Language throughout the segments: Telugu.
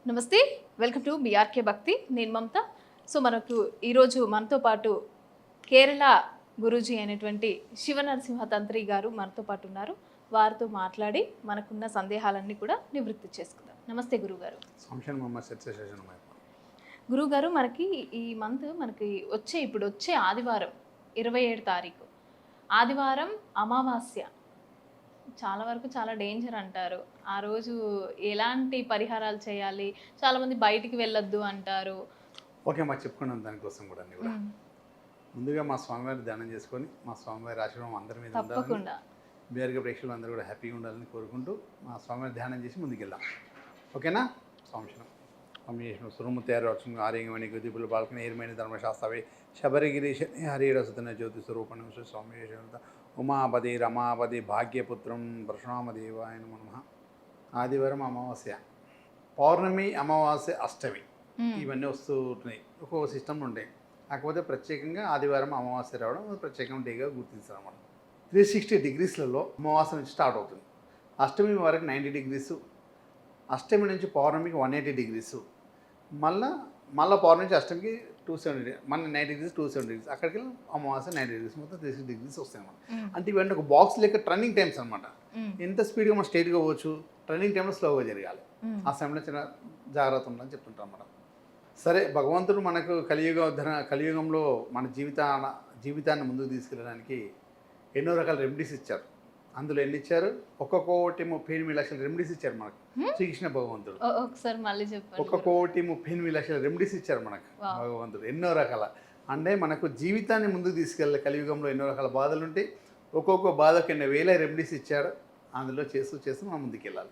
నమస్తే, వెల్కమ్ టు బీఆర్కే భక్తి. నేను మమత. సో మనకు ఈరోజు మనతో పాటు కేరళ గురూజీ అయినటువంటి శివనరసింహ తంత్రి గారు మనతో పాటు ఉన్నారు. వారితో మాట్లాడి మనకున్న సందేహాలన్నీ కూడా నివృత్తి చేసుకుందాం. నమస్తే గురుగారు. గురుగారు, మనకి ఈ మంత్ ఇప్పుడు వచ్చే ఆదివారం 27 తారీఖు ఆదివారం అమావాస్య చాలా వరకు చాలా డేంజర్ అంటారు. ఆ రోజు ఎలాంటి పరిహారాలు చేయాలి? చాలామంది బయటికి వెళ్ళొద్దు అంటారు. ఓకే, మాకు చెప్పుకున్నాం దానికోసం కూడా అన్నీ కూడా. ముందుగా మా స్వామివారిని ధ్యానం చేసుకొని మా స్వామివారి ఆశీర్వాదం అందరి మీద తప్పకుండా బీఆర్కే ప్రేక్షకులు అందరూ కూడా హ్యాపీగా ఉండాలని కోరుకుంటూ మా స్వామివారి ధ్యానం చేసి ముందుకెళ్దాం. ఓకేనా? సంవత్సరం స్వామి సురుముతేరు ఆర్యంగమణి గుదిపుల బాల్కని ఏర్మైన ధర్మశాస్త్రవే శబరిగిరీశ హరిరసుతన జ్యోతి స్వరూపణ స్వామి ఉమాపతి రమాపతి భాగ్యపుత్రం పరశురామదేవాయ నమః. ఆదివారం అమావాస్య, పౌర్ణమి, అమావాస్య, అష్టమి ఇవన్నీ వస్తూ ఉంటున్నాయి. ఒక్కొక్క సిస్టమ్ ఉంటాయి. కాకపోతే ప్రత్యేకంగా ఆదివారం అమావాస్య రావడం ప్రత్యేకంగా డేగా గుర్తించారు అన్నమాట. 360 డిగ్రీస్లలో అమావాస్య నుంచి స్టార్ట్ అవుతుంది. అష్టమి వరకు 90 డిగ్రీసు, అష్టమి నుంచి పౌర్ణమికి 180 డిగ్రీసు, మళ్ళీ పౌర్ణమి నుంచి అష్టమికి 270, మన 90 డిగ్రీస్ 270 డిగ్రీస్, అక్కడికి వెళ్ళి అమావాస్య 90 డిగ్రీస్, మొత్తం 360 డిగ్రీస్ వస్తాయి అన్నమాట. అంటే ఇవన్నీ ఒక బాక్స్ లెక్క టర్నింగ్ టైమ్స్ అనమాట. ఎంత స్పీడ్గా మనం స్ట్రైట్గా పోవచ్చు, టర్నింగ్ టైంలో స్లోగా జరగాలి. ఆ సమయంలో చిన్న జాగ్రత్త ఉందని చెప్తుంటాం అన్నమాట. సరే, భగవంతుడు మనకు కలియుగంలో మన జీవితాన్ని ముందుకు తీసుకెళ్ళడానికి ఎన్నో రకాల రెమెడీస్ ఇచ్చారు. అందులో ఎన్ని ఇచ్చారు? 1,38 లక్షల రెమెడీస్ ఇచ్చారు మనకు శ్రీకృష్ణ భగవంతుడు. ఒకసారి మళ్ళీ చెప్పండి. 1,38 లక్షల రెమెడీస్ ఇచ్చారు మనకు భగవంతుడు. ఎన్నో రకాల, అంటే మనకు జీవితాన్ని ముందుకు తీసుకెళ్ళే కలియుగంలో ఎన్నో రకాల బాధలు ఉంటాయి. ఒక్కొక్క బాధకు ఎన్నో వేల రెమెడీస్ ఇచ్చారు. అందులో చేస్తూ మనం ముందుకు వెళ్ళాలి.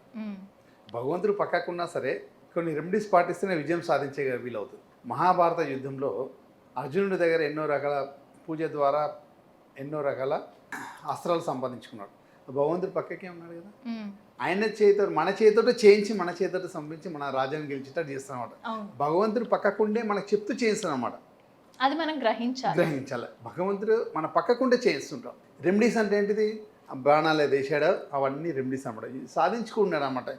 భగవంతుడు పక్కకున్నా సరే కొన్ని రెమెడీస్ పాటిస్తేనే విజయం సాధించే వీలవుతుంది. మహాభారత యుద్ధంలో అర్జునుడి దగ్గర ఎన్నో రకాల పూజ ద్వారా ఎన్నో రకాల అస్త్రాలు సంపాదించుకున్నాడు. భగవంతుడు పక్కకే ఉన్నాడు కదా, ఆయన మన చేతితో చేయించి మన చేతితో సంపించి మన రాజ్యాన్ని గెలిచేటట్టు చేస్తానమాట. భగవంతుడు పక్కకుండే మనకు చెప్తూ చేయిస్తానమాట. అది మనం గ్రహించాలి. భగవంతుడు మన పక్కకుండే చేయిస్తుంటాం. రెమెడీస్ అంటే ఏంటిది? బాణాలు వేసాడు, అవన్నీ రెమెడీస్ అన్నమాట. సాధించుకున్నాడు అన్నమాట.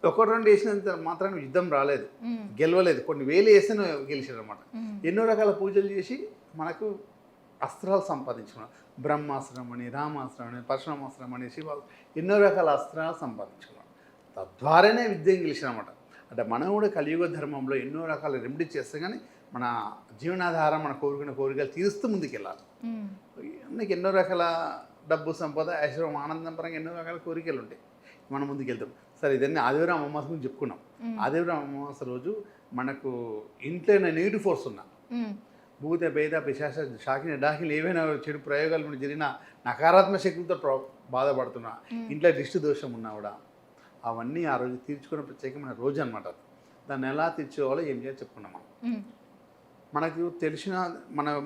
ఒకటి రెండు వేసినంత మాత్రాన్ని యుద్ధం రాలేదు, గెలవలేదు. కొన్ని వేలు వేస్తే గెలిచాడు అనమాట. ఎన్నో రకాల పూజలు చేసి మనకు అస్త్రాలు సంపాదించుకున్నాడు. బ్రహ్మాస్త్రం అని, రామాస్త్రం అని, పరశురామాస్త్రం అని, శివ, ఎన్నో రకాల అస్త్రాలు సంపాదించుకున్నాడు. తద్వారానే విద్యను గెలిచినమాట. అంటే మనం కూడా కలియుగ ధర్మంలో ఎన్నో రకాల రెమెడీ చేస్తే కానీ మన జీవనాధారం, మన కోరుకున్న కోరికలు తీరుస్తూ ముందుకెళ్ళాలి. మనకి ఎన్నో రకాల డబ్బు, సంపద, ఐశ్వర్యం, ఆనందం పరంగా ఎన్నో రకాల కోరికలు ఉంటాయి. మనం ముందుకెళ్తాం. సరే, ఇదన్నీ ఆదివారం అమావాస్య గురించి చెప్పుకున్నాం. ఆదివారం అమావాస్య రోజు మనకు ఇంట్లో నెగిటివ్ ఫోర్స్ ఉన్నా, భూత భేద పిశాచ షాకిని డాకిని ఏవైనా చెడు ప్రయోగాల నుండి జరిగిన నకారాత్మక శక్తులతో బాధపడుతున్నా, ఇంట్లో దిష్టి దోషం ఉన్నా కూడా అవన్నీ ఆ రోజు తీర్చుకునే ప్రత్యేకమైన రోజు అనమాట. దాన్ని ఎలా తీర్చుకోవాలో ఏం చేయాలో చెప్పుకున్నాం. మనకు తెలిసిన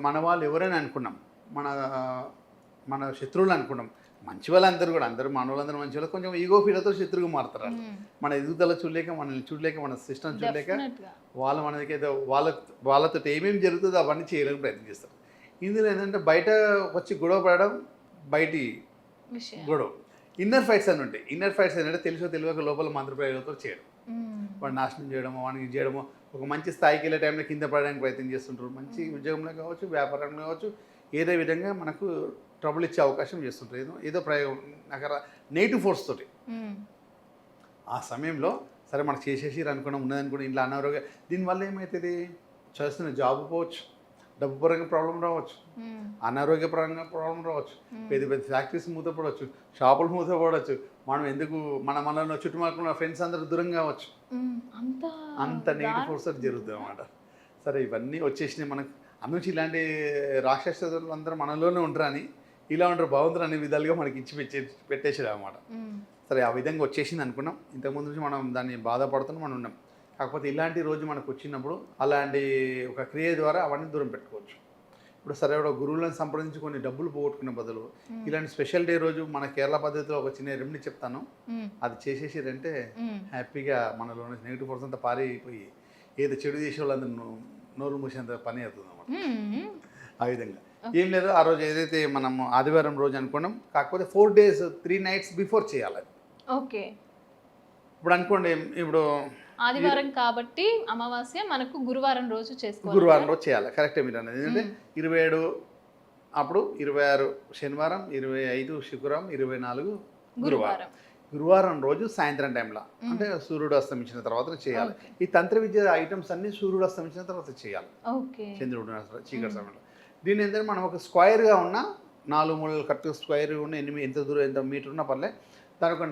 మన వాళ్ళు ఎవరైనా అనుకున్నాం, మన శత్రువులు అనుకున్నాం. మంచి వాళ్ళందరూ కూడా, అందరూ మానవులందరూ మంచి వాళ్ళు, కొంచెం ఈగో ఫీలతో శత్రువుగా మారుతారు. మన ఎదుగుదల చూడలేక, మనల్ని చూడలేక, మన సిస్టమ్ చూడలేక వాళ్ళు మనకైతే వాళ్ళతో ఏమేమి జరుగుతుందో అవన్నీ చేయడానికి ప్రయత్నం చేస్తారు. ఇందులో ఏంటంటే బయట వచ్చి గొడవ పడడం, బయటి గొడవ, ఇన్నర్ ఫైట్స్ అని ఉంటాయి. ఇన్నర్ ఫైట్స్ ఏంటంటే తెలియక లోపల మంత్రప్రయోగంతో చేయడం, వాడు నాశనం చేయడము, వాడికి చేయడము. ఒక మంచి స్థాయికి వెళ్ళే టైంలో కింద పడడానికి ప్రయత్నం చేస్తుంటారు. మంచి ఉద్యోగంలో కావచ్చు, వ్యాపారంలో కావచ్చు, ఏదో విధంగా మనకు ట్రబుల్ ఇచ్చే అవకాశం చేస్తుంటారు. ఏదో ప్రయోగం నెగిటివ్ ఫోర్స్ తోటి. ఆ సమయంలో సరే మనకు చేసేసి అనుకున్నాం, ఉన్నదనుకున్నాం, ఇంట్లో అనారోగ్యం, దీనివల్ల ఏమవుతుంది? చేస్తున్న జాబ్ పోవచ్చు, డబ్బు పరంగా ప్రాబ్లం రావచ్చు, అనారోగ్య పరంగా ప్రాబ్లం రావచ్చు, పెద్ద పెద్ద ఫ్యాక్టరీస్ మూతపడవచ్చు, షాపులు మూతపడవచ్చు, మనలో చుట్టుపక్కల ఫ్రెండ్స్ అందరూ దూరం కావచ్చు. అంత నెగిటివ్ ఫోర్స్ జరుగుతుంది అన్నమాట. సరే, ఇవన్నీ వచ్చేసినాయి మనకు. అందునుంచి ఇలాంటి రాక్షసులు అందరూ మనలోనే ఉంటారని, ఇలా ఉంటారు భగవంతుడు అన్ని విధాలుగా మనకి ఇచ్చి పెట్టేసాడు అనమాట. సరే, ఆ విధంగా వచ్చేసింది అనుకున్నాం. ఇంతకుముందు నుంచి మనం దాన్ని బాధపడుతున్నాం, మనం ఉన్నాం. కాకపోతే ఇలాంటి రోజు మనకు వచ్చినప్పుడు అలాంటి ఒక క్రియ ద్వారా అవన్నీ దూరం పెట్టుకోవచ్చు. ఇప్పుడు సరే, గురువులను సంప్రదించి కొన్ని డబ్బులు పోగొట్టుకునే బదులు ఇలాంటి స్పెషల్ డే రోజు మన కేరళ పద్ధతిలో ఒక చిన్న రెమెడీ చెప్తాను, అది చేసేసారంటే హ్యాపీగా మనలో నెగిటివ్ ఫోర్స్ అంతా పారిపోయి ఏదో చెడు చేసే వాళ్ళందరూ నోరు మూసేంత పని అవుతుంది అన్నమాట. ఆ విధంగా ఏం లేదు. ఆ రోజు ఏదైతే మనం ఆదివారం రోజు అనుకున్నాం, కాకపోతే 4 days 3 nights బిఫోర్ చేయాలి. ఓకే, ఇప్పుడు అనుకోండి, ఇప్పుడు ఆదివారం కాబట్టి అమావాస్య మనకు గురువారం రోజు చేసుకోవాలి. గురువారం రోజు చేయాలి. కరెక్టే మీరు అన్నది. ఎందుకంటే 27 అప్పుడు 26 శనివారం, 25 శుక్రవారం, 24 గురువారం. గురువారం రోజు సాయంత్రం టైంలో అంటే సూర్యుడు అస్తమించిన తర్వాత చేయాలి. ఈ తంత్ర విద్య ఐటమ్స్ అన్ని సూర్యుడు అస్తమించిన తర్వాత చేయాలి. ఓకే. చంద్రుడు చీకటి సమయంలో. దీని ఏంటంటే మనం ఒక స్క్వేర్గా ఉన్న 4 మూలలు కరెక్ట్ స్క్వేర్ ఉన్న 8 ఎంత దూరం ఎంత మీటర్ ఉన్నా పర్లే, దానికి ఒక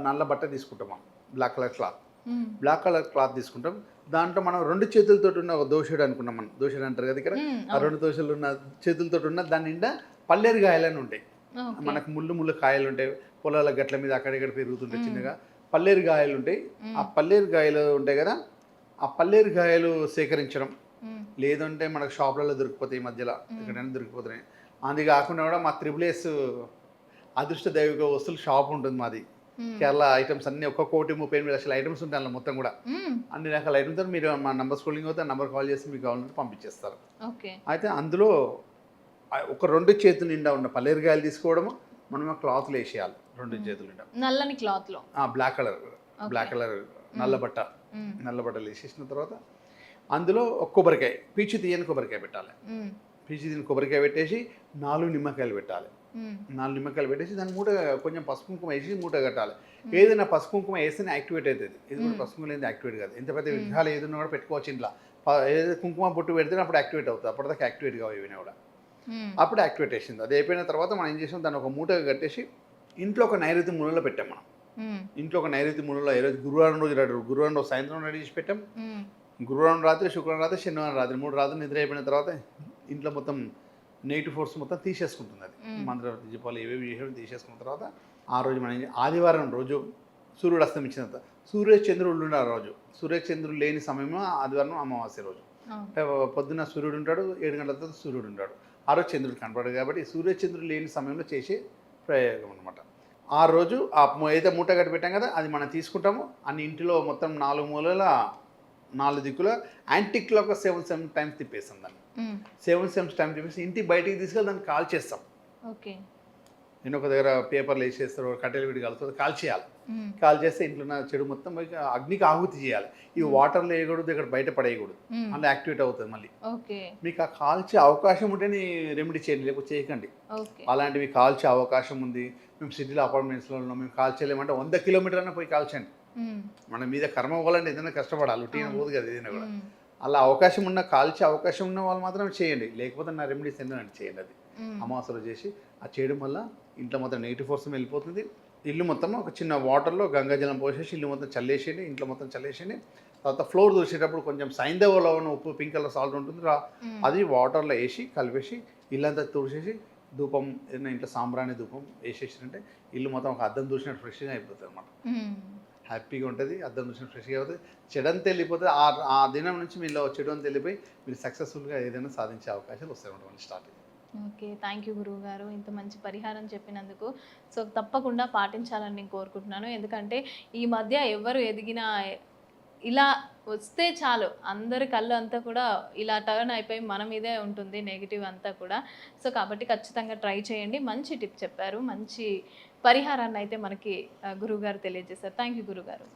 నల్ల బట్ట తీసుకుంటాం మనం, బ్లాక్ కలర్ క్లాత్ తీసుకుంటాం. దాంట్లో మనం 2 చేతులతో ఉన్న ఒక దోషుడు అనుకున్నాం, మనం దోషుడు అంటారు కదా ఇక్కడ. ఆ 2 దోషులు ఉన్న చేతులతో ఉన్న దాని నిండా పల్లేరు కాయలని ఉంటాయి. మనకు ముళ్ళు కాయలు ఉంటాయి, పొలాల గట్ల మీద అక్కడిక్కడ పెరుగుతుంటాయి చిన్నగా పల్లేరు కాయలు ఉంటాయి. ఆ పల్లేరు కాయలు ఉంటాయి కదా, ఆ పల్లేరు కాయలు సేకరించడం, లేదంటే మనకు షాపులలో దొరికిపోతాయి, మధ్యలో ఎక్కడైనా దొరికిపోతున్నాయి. అది కాకుండా కూడా మా త్రిబులేస్ అదృష్ట దైవిక వస్తువులు షాప్ ఉంటుంది మాది. కేరళ ఐటమ్స్ అన్ని 1,38 లక్షల ఐటమ్స్ ఉంటాయి అందులో మొత్తం కూడా. అన్ని రకాల ఐటమ్స్ మీరు మా నంబర్ స్క్రోలింగ్ అవుతే నంబర్ కాల్ చేసి మీకు కావాలంటే పంపించేస్తారు. అయితే అందులో ఒక 2 చేతుల నిండా ఉన్న పల్లేరుగాయలు తీసుకోవడము, మనం క్లాత్లు వేసేయాలి 2 చేతుల నిండా నల్లని క్లాత్లో, బ్లాక్ కలర్ నల్ల బట్టలు వేసేసిన తర్వాత అందులో ఒక కొబ్బరికాయ, పీచు తీయని కొబ్బరికాయ పెట్టాలి. పీచు తీయని కొబ్బరికాయ పెట్టేసి 4 నిమ్మకాయలు పెట్టాలి. 4 నిమ్మకాయలు పెట్టేసి దాన్ని మూట కొంచెం పసుపు కుంకుమ వేసి మూట కట్టాలి. ఏదైనా పసుపు కుంకుమ వేస్తేనే యాక్టివేట్ అవుతుంది. ఇది కూడా పసుపు కుంకుమ లేదు యాక్టివేట్ కాదు. ఎంత పెద్ద విగ్రహాలు ఏదైనా కూడా పెట్టుకోవచ్చు ఇంట్లో. ఏదైతే కుంకుమ బొట్టు పెడితేనే అప్పుడు యాక్టివేట్ అవుతుంది. అప్పటిదాకా యాక్టివేట్ కావు ఏమైనా కూడా. అప్పుడు యాక్టివేట్ వేసింది. అది అయిపోయిన తర్వాత మనం ఏం చేసాం, దాన్ని ఒక మూటగా కట్టేసి ఇంట్లో ఒక నైరుతి మూలలో పెట్టాం. మనం ఇంట్లో ఒక నైరుతి మూలలో ఈరోజు గురువారం రోజు సాయంత్రం రెడీ చేసి పెట్టాం. గురువారం రాత్రి, శుక్రవారం రాత్రి, శనివారం రాత్రి 3 రాత్రులు నిద్ర అయిపోయిన తర్వాత ఇంట్లో మొత్తం నెగిటివ్ ఫోర్స్ మొత్తం తీసేసుకుంటుంది. అది మంత్ర దీపాలు ఏవేవి చేసేవి తీసేసుకున్న తర్వాత ఆ రోజు మనం ఆదివారం రోజు సూర్యుడు అస్తమించిన తర్వాత సూర్యచంద్రుడు ఉండే ఆ రోజు, సూర్యచంద్రుడు లేని సమయంలో ఆదివారం అమావాస్య రోజు. అంటే పొద్దున్న సూర్యుడు ఉంటాడు, 7 గంటల తర్వాత సూర్యుడు ఉంటాడు. ఆ రోజు చంద్రుడు కనపడదు కాబట్టి సూర్యచంద్రుడు లేని సమయంలో చేసే ప్రయోగం అనమాట. ఆ రోజు ఏదైతే మూట కట్టి పెట్టాం కదా అది మనం తీసుకుంటాము. అన్ని ఇంటిలో మొత్తం 4 మూలల 4 దిక్కుల యాంటిక్లో ఒక 7 టైమ్స్ తిప్పేస్తాం దాన్ని. 7 టైమ్స్ తిప్పేసి ఇంటి బయటికి తీసుకెళ్ళి దాన్ని కాల్ చేస్తాం. ఓకే. నేను ఒక దగ్గర పేపర్లు వేసేస్తారు, కట్టెలు విడి కలుస్తుంది, కాల్ చేయాలి. కాల్ చేస్తే ఇంట్లో ఉన్న చెడు మొత్తం అగ్నికి ఆహుతి చేయాలి. ఈ వాటర్లో వేయకూడదు, ఇక్కడ బయట పడేయకూడదు, అందులో యాక్టివేట్ అవుతుంది మళ్ళీ. మీకు ఆ కాల్చే అవకాశం ఉంటేనే రెమెడీ చేయండి, లేకపోతే చేయకండి. అలాంటివి కాల్చే అవకాశం ఉంది, మేము సిటీలో అపార్ట్మెంట్స్లో ఉన్నాం, మేము కాల్చేయలేమంటే 100 కిలోమీటర్లైనా పోయి కాల్చండి. మన మీద కర్మ పోవాలంటే ఏదైనా కష్టపడాలి, టీన పోదు కదా ఏదైనా కూడా. అలా అవకాశం ఉన్న కాల్చే అవకాశం ఉన్న వాళ్ళు మాత్రం చేయండి, లేకపోతే నా రెమెడీస్ ఏంటంటే చేయండి. అది అమావాస్యలో చేసి ఆ చేయడం వల్ల ఇంట్లో మొత్తం నెగిటివ్ ఫోర్స్ వెళ్ళిపోతుంది. ఇల్లు మొత్తం ఒక చిన్న వాటర్లో గంగాజలం పోసేసి ఇల్లు మొత్తం చల్లేసేయండి, ఇంట్లో మొత్తం చల్లేసేయండి. తర్వాత ఫ్లోర్ దూసేటప్పుడు కొంచెం సైంధవలో ఉన్న ఉప్పు, పింక్ కలర్ సాల్ట్ ఉంటుంది, అది వాటర్లో వేసి కలిపేసి ఇల్లంతా తుడిచేసి ధూపం ఏదైనా ఇంట్లో సాంబ్రాణి ధూపం వేసేసినంటే ఇల్లు మొత్తం ఒక అద్దం చూసినట్టు ఫ్రెష్గా అయిపోతుంది అనమాట. హ్యాపీగా ఉంటుంది, అద్దం చూసినట్టు ఫ్రెష్గా అవుతుంది. చెడంతా వెళ్ళిపోతుంది. ఆ దినం నుంచి మీలో చెడు అంతా వెళ్ళిపోయి మీరు సక్సెస్ఫుల్గా ఏదైనా సాధించే అవకాశాలు వస్తాయి అన్నమాట స్టార్ట్. ఓకే, థ్యాంక్ యూ గురువు గారు, ఇంత మంచి పరిహారం చెప్పినందుకు. సో తప్పకుండా పాటించాలని నేను కోరుకుంటున్నాను. ఎందుకంటే ఈ మధ్య ఎవరు ఎదిగినా ఇలా వస్తే చాలు అందరి కళ్ళు అంతా కూడా ఇలా టర్న్ అయిపోయి మన మీదే ఉంటుంది నెగిటివ్ అంతా కూడా. సో కాబట్టి ఖచ్చితంగా ట్రై చేయండి. మంచి టిప్ చెప్పారు, మంచి పరిహారాన్ని అయితే మనకి గురువు గారు తెలియజేశారు. థ్యాంక్ యూ గురువు గారు.